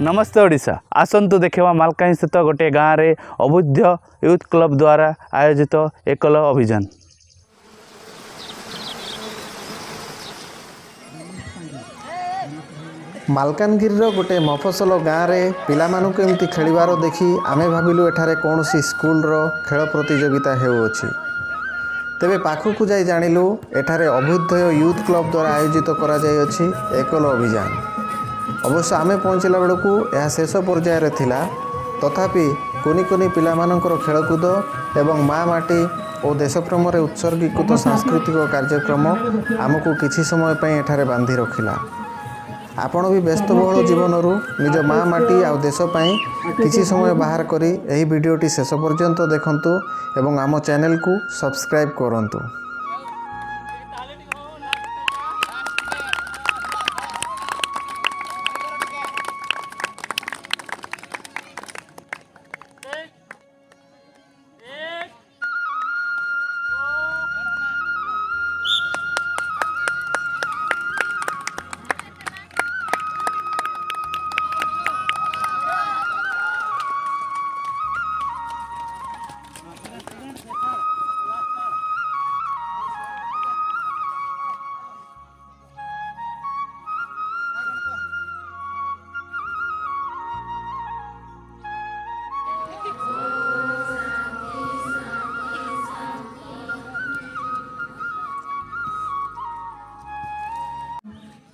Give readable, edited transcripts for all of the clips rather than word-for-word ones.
नमस्ते ओडिशा आसतु देखा मालकानगिरी स्थित गोटे गाँव में अबुद्ध यूथ क्लब द्वारा आयोजित एकल अभियान। मालकानगिरी गोटे मफसल गाँव में पिलामानू एमती खेलिबार देखी आमे भाविलु एठारे कौन सी स्कूल खेल प्रतियोगिता हेउछि। तेबे पाखकु जाई जानिलु एठारे अभ्युदय यूथ क्लब द्वारा आयोजित करा जाय अछि एकल अभियान। अवश्य आमे पहुँचला बेलू यह शेष पर्यायर थिला, तथापि कुनी कुनी पिलामानंकर खेलकूद एवं माँ माटी और देशप्रेम रे उत्सर्गीकृत सांस्कृतिक कार्यक्रम आमको किछि समय पई एठारे बांधी रखिला। आपण भी व्यस्तबहुल जीवन निज माँ माटी आ देश पई किछि समय बाहर करी एही वीडियोटी शेष पर्यंत देखंतु एवं आम चैनल को सब्सक्राइब करंतु।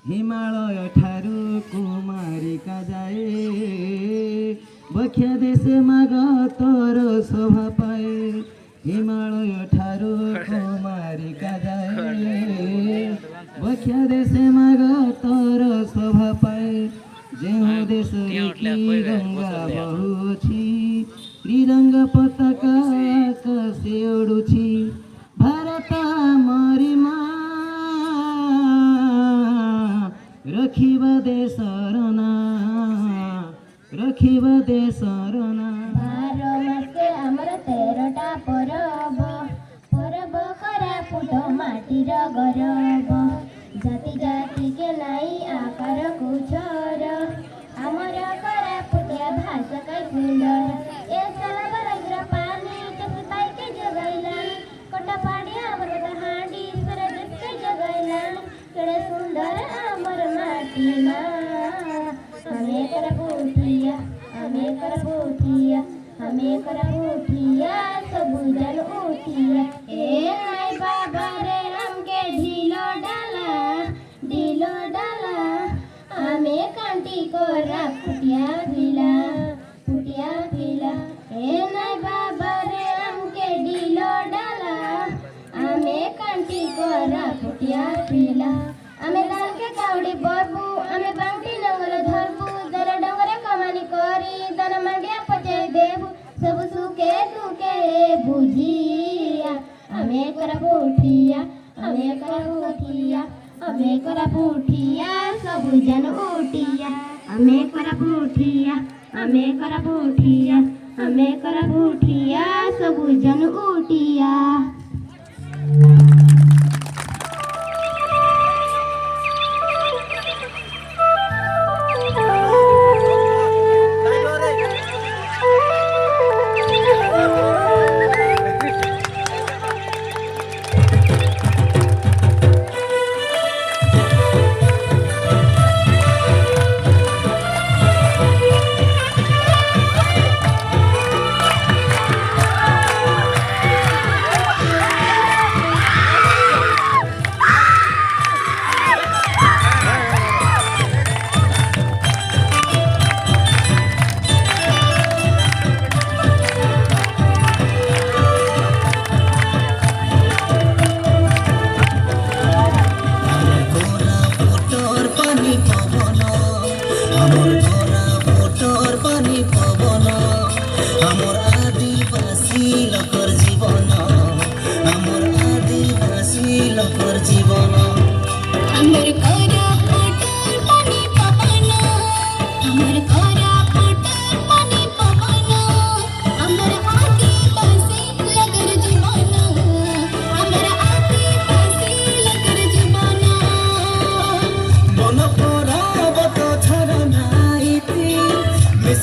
हिमालय ठारू कुमारिका जाए बख्या देश माग तोर शोभा पाए। हिमालय ठारू कुमारिका जाए बख्या देश माग तोर शोभा पाए। जेहु देश की गंगा बहुछि त्रिरंग पताका आकाशे उडुछि। भारत मोरी माँ रखिबा देशर नाम रखिबा देशर नाम। 12 मासे आमर 13टा परब परब कोरापुट माटीर गरब। जाति जाति के लाई आकार कुछर आमर कोरापुटिया भाषा का सुंदर। ए साला बरग्र पानी चतुताई के जगैलान कटा पाड़िया आमर हांडी ईश्वर देश के जगैलान। केड़े सुंदर आमर माटी माँ हमें कर बूठिया हमें कर बूठिया हमें कर बूठिया सब जन उठिया। ए नाई बाबा रे हमके ढीलो डाला हमें कांटी को फुटिया फिला। ए नाई बाबा रे हमके ढीलो डाला हमें कांटी को फुटिया फिला। आमे दाल के कावड़ी बरबू आमे बांटी नंगल धरबू दर डंगरे कमानी करी दन मंडिया पचे देबू सब सुके दुके बुझिया। आमे कर बूठिया आमे कर बूठिया आमे कर बूठिया सब जन उठिया। आमे कर बूठिया आमे कर बूठिया आमे कर बूठिया सब जन उठिया।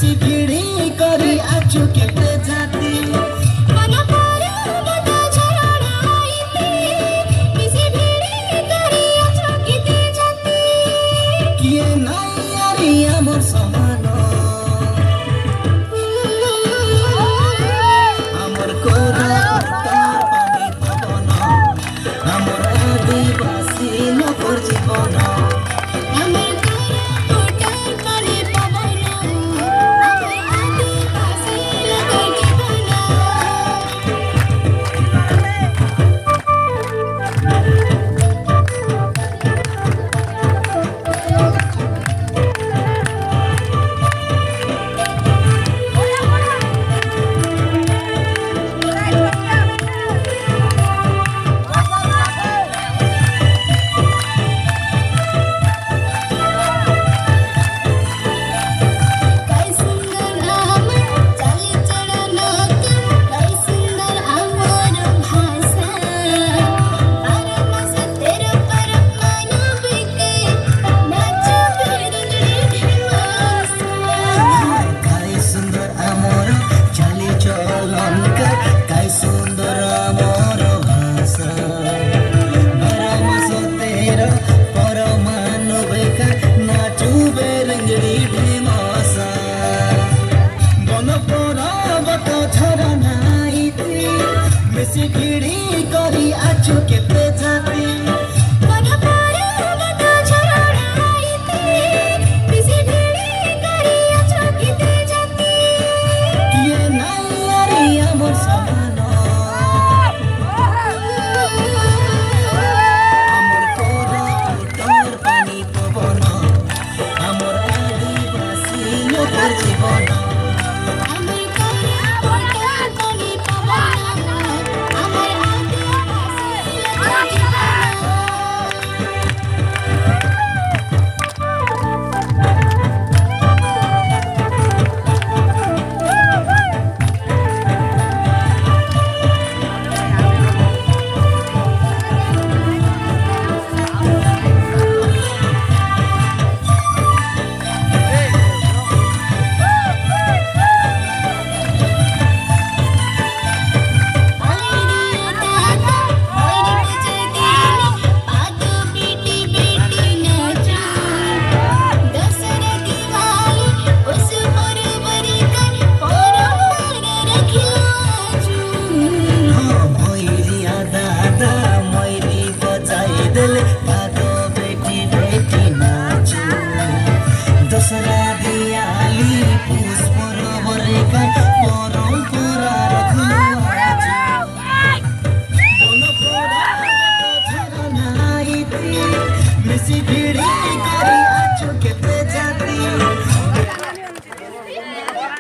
बेसी भिड़ी करी आचु केते जाती मन पर्वत झरणा आइते बेसी भिड़ी करी आचु केते जाती किए नाई आरी आमर समान आमर कोरा पानी पवन आमर आदिवासी लोकर जीवन अमर कोटर पानी पवन अमर आदिवासी लोकर जीवन काय सुंदर आमर चाली चढ़नक काय सुंदर आमर भाषा परमस तेर पर मानविके नाच बिरंजड़ी ढेमासा काय सुंदर आमर चाली चलनका काय सुंदर आमर भाषा परमस तेर परमानविका नाचु बेरंजड़ी ढेमासा बन पर्वत झरना आइते बेसी भिड़ी करी आचु केते